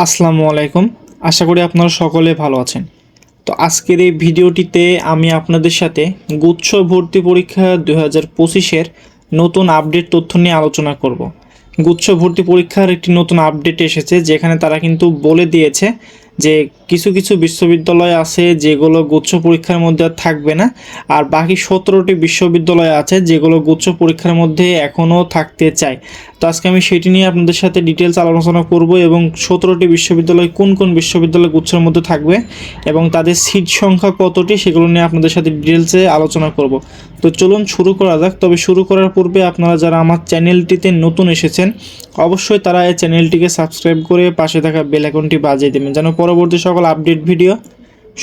আসসালামু আলাইকুম। আশা করি আপনারা সকলে ভালো আছেন। তো আজকের এই ভিডিওটিতে আমি আপনাদের সাথে গুচ্ছ ভর্তি পরীক্ষা 2025-এর নতুন আপডেট তথ্য নিয়ে আলোচনা করব। গুচ্ছ ভর্তি পরীক্ষার একটি নতুন আপডেট এসেছে, যেখানে তারা কিন্তু বলে দিয়েছে যে কিছু কিছু বিশ্ববিদ্যালয় আছে যেগুলো গুচ্ছ পরীক্ষার মধ্যে আর থাকবে না, আর বাকি 17টি বিশ্ববিদ্যালয় আছে যেগুলো গুচ্ছ পরীক্ষার মধ্যে এখনও থাকতে চায়। তো আজকে আমি সেটি নিয়ে আপনাদের সাথে ডিটেলস আলোচনা করব এবং 17টি বিশ্ববিদ্যালয় কোন কোন বিশ্ববিদ্যালয় গুচ্ছের মধ্যে থাকবে এবং তাদের সিট সংখ্যা কতটি সেগুলো নিয়ে আপনাদের সাথে ডিটেলসে আলোচনা করব। তো চলুন শুরু করা যাক। তবে শুরু করার পূর্বে আপনারা যারা আমার চ্যানেলটিতে নতুন এসেছেন অবশ্যই তারা এই চ্যানেলটিকে সাবস্ক্রাইব করে পাশে থাকা বেল আইকনটি বাজিয়ে দেবেন, যেন পরবর্তী সকল আপডেট ভিডিও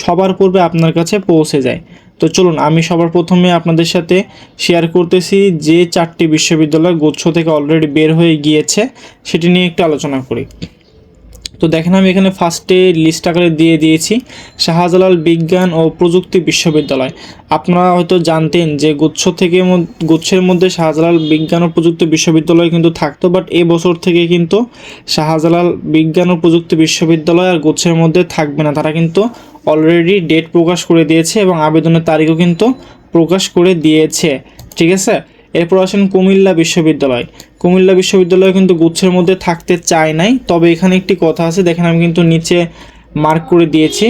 সবার পূর্বে আপনার কাছে পৌঁছে যায়। তো চলুন আমি সবার প্রথমে আপনাদের সাথে শেয়ার করতেছি যে 4টি বিশ্ববিদ্যালয় গুচ্ছ থেকে অলরেডি বের হয়ে গিয়েছে সেটি নিয়ে একটু আলোচনা করি। তো দেখেন আমি এখানে ফার্স্টে লিস্ট আকারে দিয়ে দিয়েছি শাহজালাল বিজ্ঞান ও প্রযুক্তি বিশ্ববিদ্যালয়। আপনারা হয়তো জানতেন যে গুচ্ছের মধ্যে শাহজালাল বিজ্ঞান ও প্রযুক্তি বিশ্ববিদ্যালয় কিন্তু থাকতো, বাট এবছর থেকে কিন্তু শাহজালাল বিজ্ঞান ও প্রযুক্তি বিশ্ববিদ্যালয় আর গুচ্ছের মধ্যে থাকবে না। তারা কিন্তু অলরেডি ডেট প্রকাশ করে দিয়েছে এবং আবেদনের তারিখও কিন্তু প্রকাশ করে দিয়েছে। ঠিক আছে, এরপর আসেন কুমিল্লা বিশ্ববিদ্যালয়। কুমিল্লা বিশ্ববিদ্যালয় কিন্তু গুচ্ছের মধ্যে থাকতে চায় নাই, তবে এখানে একটি কথা আছে, দেখেন আমি কিন্তু নিচে মার্ক করে দিয়েছি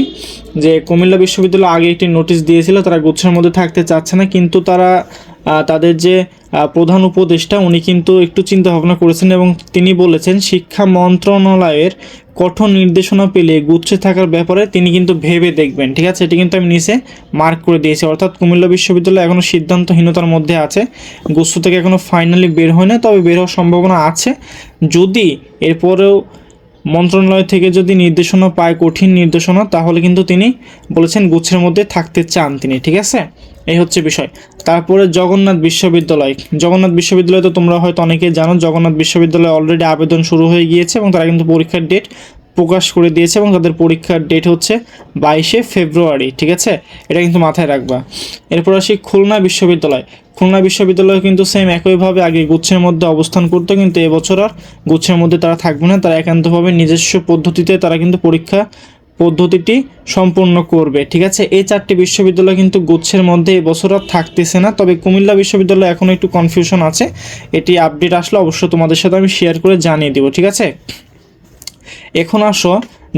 যে কুমিল্লা বিশ্ববিদ্যালয় আগে একটি নোটিশ দিয়েছিল তারা গুচ্ছের মধ্যে থাকতে চাচ্ছে না, কিন্তু তারা তাদের যে প্রধান উপদেষ্টা উনি কিন্তু একটু চিন্তা ভাবনা করেছেন এবং তিনি বলেছেন শিক্ষা মন্ত্রণালয়ের কঠোর নির্দেশনা পেলে গুচ্ছে থাকার ব্যাপারে তিনি কিন্তু ভেবে দেখবেন। ঠিক আছে, এটি কিন্তু আমি নিচে মার্ক করে দিয়েছি। অর্থাৎ কুমিল্লা বিশ্ববিদ্যালয় এখনও সিদ্ধান্তহীনতার মধ্যে আছে, গুচ্ছ থেকে এখনও ফাইনালি বের হয় না, তবে বের হওয়ার সম্ভাবনা আছে। যদি এরপরেও মন্ত্রণালয় থেকে যদি নির্দেশনা পায়, কঠিন নির্দেশনা, তাহলে কিন্তু তিনি বলেছেন গুচ্ছের মধ্যে থাকতে চান তিনি। ঠিক আছে, এই হচ্ছে বিষয়। তারপরে জগন্নাথ বিশ্ববিদ্যালয় তো তোমরা হয়তো অনেকেই জানো, জগন্নাথ বিশ্ববিদ্যালয়ে অলরেডি আবেদন শুরু হয়ে গিয়েছে এবং তারা কিন্তু পরীক্ষার ডেট প্রকাশ করে দিয়েছে এবং তাদের পরীক্ষার ডেট হচ্ছে 22শে ফেব্রুয়ারি। ঠিক আছে, এটা কিন্তু মাথায় রাখবা। এরপর আসি খুলনা বিশ্ববিদ্যালয় কিন্তু সেম একইভাবে আগে গুচ্ছের মধ্যে অবস্থান করতো, কিন্তু এবছর আর গুচ্ছের মধ্যে তারা থাকবে না। তারা একান্তভাবে নিজস্ব পদ্ধতিতে তারা কিন্তু পরীক্ষা পদ্ধতিটি সম্পূর্ণ করবে। ঠিক আছে, এই 4টি বিশ্ববিদ্যালয় কিন্তু গুচ্ছের মধ্যে এবছর আর থাকতেছে না। তবে কুমিল্লা বিশ্ববিদ্যালয় এখনও একটু কনফিউশন আছে, এটি আপডেট আসলে অবশ্যই তোমাদের সাথে আমি শেয়ার করে জানিয়ে দেবো। ঠিক আছে, এখন আসো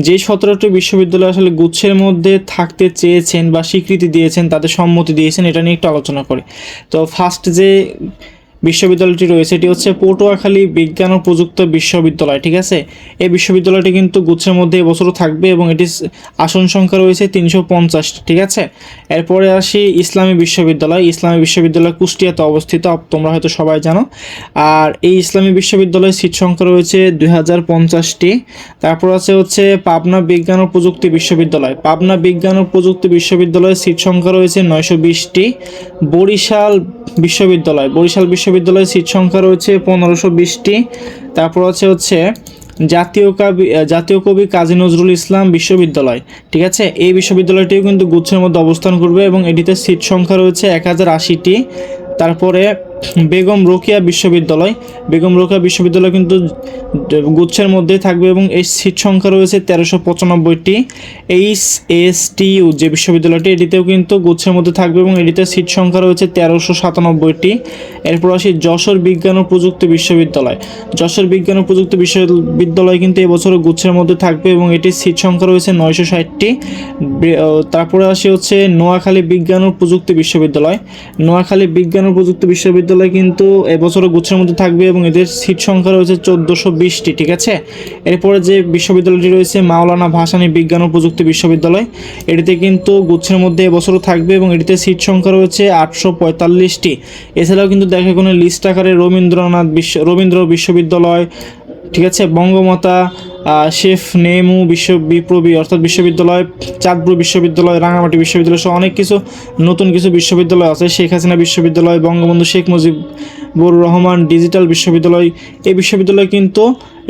যে 17টি বিশ্ববিদ্যালয় আসলে গুচ্ছের মধ্যে থাকতে চেয়েছেন বা স্বীকৃতি দিয়েছেন, তাদের সম্মতি দিয়েছেন, এটা নিয়ে একটু আলোচনা করি। তো ফার্স্ট যে বিশ্ববিদ্যালয়টি রয়েছে এটি হচ্ছে পটুয়াখালী বিজ্ঞান ও প্রযুক্তি বিশ্ববিদ্যালয়। ঠিক আছে, এই বিশ্ববিদ্যালয়টি কিন্তু গুচ্ছের মধ্যে এবছরও থাকবে এবং এটির আসন সংখ্যা রয়েছে 350। ঠিক আছে, এরপরে আসি ইসলামী বিশ্ববিদ্যালয় কুষ্টিয়াতে অবস্থিত, তোমরা হয়তো সবাই জানো। আর এই ইসলামী বিশ্ববিদ্যালয়ের সিট সংখ্যা রয়েছে 2050টি। তারপর হচ্ছে পাবনা বিজ্ঞান ও প্রযুক্তি বিশ্ববিদ্যালয়ের সিট সংখ্যা রয়েছে 920টি। বরিশাল বিশ্ববিদ্যালয়ের সিট সংখ্যা রয়েছে 1520টি। তারপর হচ্ছে জাতীয় কবি কাজী নজরুল ইসলাম বিশ্ববিদ্যালয়। ঠিক আছে, এই বিশ্ববিদ্যালয়টিও কিন্তু গুচ্ছের মধ্যে অবস্থান করবে এবং এটিতে সিট সংখ্যা রয়েছে 1080টি। তারপরে বেগম রোকেয়া বিশ্ববিদ্যালয় কিন্তু গুচ্ছের মধ্যে থাকবে এবং এই সিট সংখ্যা রয়েছে 1395টি। HSTU যে বিশ্ববিদ্যালয়টি এটিতেও কিন্তু গুচ্ছের মধ্যে থাকবে এবং এটিতে সিট সংখ্যা রয়েছে 1397টি। এরপর আসি যশোর বিজ্ঞান ও প্রযুক্তি বিশ্ববিদ্যালয় কিন্তু এবছরও গুচ্ছের মধ্যে থাকবে এবং এটির সিট সংখ্যা রয়েছে 960টি। তারপরে হচ্ছে নোয়াখালী বিজ্ঞান ও প্রযুক্তি বিশ্ববিদ্যালয় কিন্তু এবছরও গুচ্ছের মধ্যে থাকবে এবং এদের সিট সংখ্যা রয়েছে 1420টি। ঠিক আছে, এরপরে যে বিশ্ববিদ্যালয়টি রয়েছে মাওলানা ভাসানী বিজ্ঞান ও প্রযুক্তি বিশ্ববিদ্যালয়, এটিতে কিন্তু গুচ্ছের মধ্যে এবছরও থাকবে এবং এটিতে সিট সংখ্যা রয়েছে 845টি। এছাড়াও কিন্তু দেখা কোনো লিস্ট আকারে রবীন্দ্র বিশ্ববিদ্যালয়, ঠিক আছে, বঙ্গমাতা শেফ নেমু বিশ্ববিদ্যালয়, চাঁদপুর বিশ্ববিদ্যালয়, রাঙামাটি বিশ্ববিদ্যালয় সহ অনেক কিছু নতুন কিছু বিশ্ববিদ্যালয় আছে। শেখ হাসিনা বিশ্ববিদ্যালয়, বঙ্গবন্ধু শেখ মুজিবুর রহমান ডিজিটাল বিশ্ববিদ্যালয়, এই বিশ্ববিদ্যালয় কিন্তু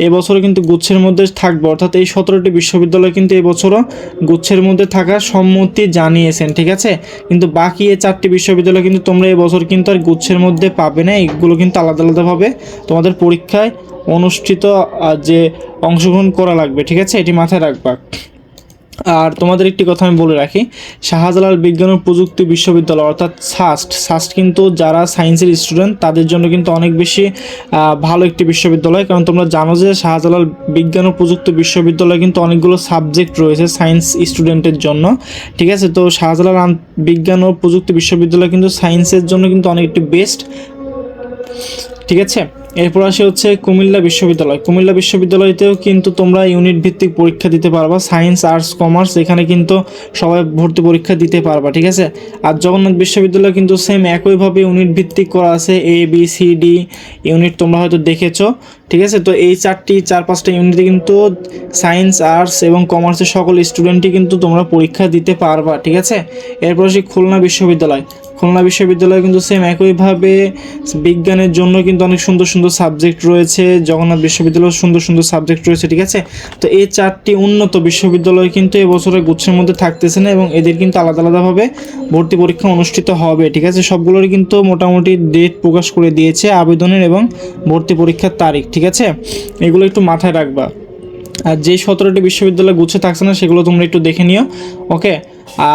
এবছরও কিন্তু গুচ্ছের মধ্যে থাকবে, অর্থাৎ এই 17টি বিশ্ববিদ্যালয় কিন্তু এবছরও গুচ্ছের মধ্যে থাকার সম্মতি জানিয়েছেন, ঠিক আছে। কিন্তু বাকি এই 4টি বিশ্ববিদ্যালয় কিন্তু তোমরা এবছর কিন্তু আর গুচ্ছের মধ্যে পাবে না, এগুলো কিন্তু আলাদা আলাদাভাবে তোমাদের পরীক্ষায় অনুষ্ঠিত যে অংশগ্রহণ করা লাগবে, ঠিক আছে, এটি মাথায় রাখবা। আর তোমাদের একটি কথা আমি বলে রাখি, শাহজালাল বিজ্ঞান ও প্রযুক্তি বিশ্ববিদ্যালয় অর্থাৎ সাস্ট কিন্তু যারা সায়েন্সের স্টুডেন্ট তাদের জন্য কিন্তু অনেক বেশি ভালো একটি বিশ্ববিদ্যালয়, কারণ তোমরা জানো যে শাহজালাল বিজ্ঞান ও প্রযুক্তি বিশ্ববিদ্যালয় কিন্তু অনেকগুলো সাবজেক্ট রয়েছে সায়েন্স স্টুডেন্টের জন্য, ঠিক আছে। তো শাহজালাল বিজ্ঞান ও প্রযুক্তি বিশ্ববিদ্যালয় কিন্তু সায়েন্সের জন্য কিন্তু অনেক একটি বেস্ট, ঠিক আছে। এরপর আসে হচ্ছে কুমিল্লা বিশ্ববিদ্যালয়। কুমিল্লা বিশ্ববিদ্যালয়তেও কিন্তু তোমরা ইউনিট ভিত্তিক পরীক্ষা দিতে পারবা, সায়েন্স আর্টস কমার্স এখানে কিন্তু সবাই ভর্তি পরীক্ষা দিতে পারবা, ঠিক আছে। আর জগন্নাথ বিশ্ববিদ্যালয় কিন্তু সেম একইভাবে ইউনিট ভিত্তিক করা আছে, ABCD ইউনিট তোমরা হয়তো দেখেছো, ঠিক আছে। তো এই 4-5টা ইউনিটে কিন্তু সায়েন্স আর্টস এবং কমার্সের সকল স্টুডেন্টই কিন্তু তোমরা পরীক্ষা দিতে পারবা, ঠিক আছে। এরপর আসি খুলনা বিশ্ববিদ্যালয়। খুলনা বিশ্ববিদ্যালয় কিন্তু সেম একইভাবে বিজ্ঞানের জন্য কিন্তু অনেক সুন্দর সুন্দর সাবজেক্ট রয়েছে, জগন্নাথ বিশ্ববিদ্যালয়ের সুন্দর সুন্দর সাবজেক্ট রয়েছে, ঠিক আছে। তো এই 4টি উন্নত বিশ্ববিদ্যালয় কিন্তু এবছরের গুচ্ছের মধ্যে থাকতেছে না এবং এদের কিন্তু আলাদা আলাদাভাবে ভর্তি পরীক্ষা অনুষ্ঠিত হবে, ঠিক আছে। সবগুলোরই কিন্তু মোটামুটি ডেট প্রকাশ করে দিয়েছে আবেদনের এবং ভর্তি পরীক্ষার তারিখ, ঠিক আছে। এগুলো একটু মাথায় রাখবা। আর যে 17টি বিশ্ববিদ্যালয় গুচ্ছে থাকছে না সেগুলো তোমরা একটু দেখে নিও, ওকে।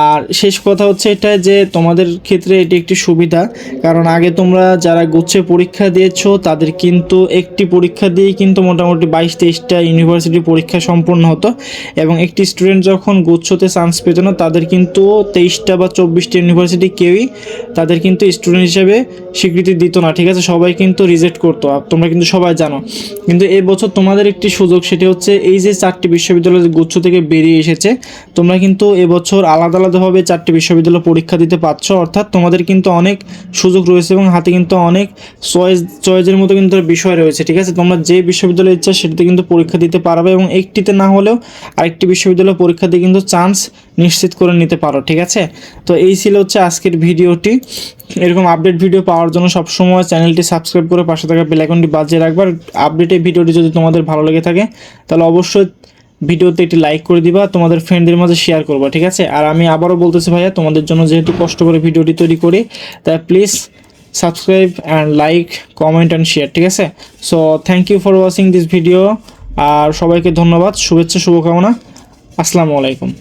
আর শেষ কথা হচ্ছে এটা যে তোমাদের ক্ষেত্রে এটি একটি সুবিধা, কারণ আগে তোমরা যারা গুচ্ছে পরীক্ষা দিয়েছো তাদের কিন্তু একটি পরীক্ষা দিয়েই কিন্তু মোটামুটি 22-23টা ইউনিভার্সিটি পরীক্ষা সম্পূর্ণ হতো এবং একটি স্টুডেন্ট যখন গুচ্ছতে চান্স পেত না তাদের কিন্তু 23টা বা 24টা ইউনিভার্সিটি কেউই তাদের কিন্তু স্টুডেন্ট হিসেবে স্বীকৃতি দিত না, ঠিক আছে। সবাই কিন্তু রিজেক্ট করতো, তোমরা কিন্তু সবাই জানো। কিন্তু এবছর তোমাদের একটি সুযোগ, সেটি হচ্ছে এই যে 4টি বিশ্ববিদ্যালয় গুচ্ছ থেকে বেরিয়ে এসেছে, তোমরা কিন্তু এবছর আলাদা আলাদাভাবে 4টি বিশ্ববিদ্যালয় পরীক্ষা দিতে পারছো, অর্থাৎ তোমাদের কিন্তু অনেক সুযোগ রয়েছে এবং হাতে কিন্তু অনেক চয়েসের মতো কিন্তু বিষয় রয়েছে, ঠিক আছে। তোমরা যে বিশ্ববিদ্যালয়ে ইচ্ছা সেটাতে কিন্তু পরীক্ষা দিতে পারবে এবং একটিতে না হলেও আরেকটি বিশ্ববিদ্যালয় পরীক্ষা দিয়ে কিন্তু চান্স নিশ্চিত করে নিতে পারো, ঠিক আছে। তো এই ছিল হচ্ছে আজকের ভিডিওটি। এরকম আপডেট ভিডিও পাওয়ার জন্য সবসময় চ্যানেলটি সাবস্ক্রাইব করে পাশে থাকা বেল আইকনটি বাজিয়ে রাখবার। আপডেটের ভিডিওটি যদি তোমাদের ভালো লেগে থাকে তাহলে অবশ্যই ভিডিওতে একটি লাইক করে দিবা, তোমাদের ফ্রেন্ডদের মাঝে শেয়ার করবা, ঠিক আছে। আর আমি আবারও বলতেছি ভাইয়া, তোমাদের জন্য যেহেতু কষ্ট করে ভিডিওটি তৈরি করি তাই please subscribe and like, comment and share, ঠিক আছে। So thank you for watching this video. আর সবাইকে ধন্যবাদ, শুভেচ্ছা, শুভকামনা, আসসালামু আলাইকুম।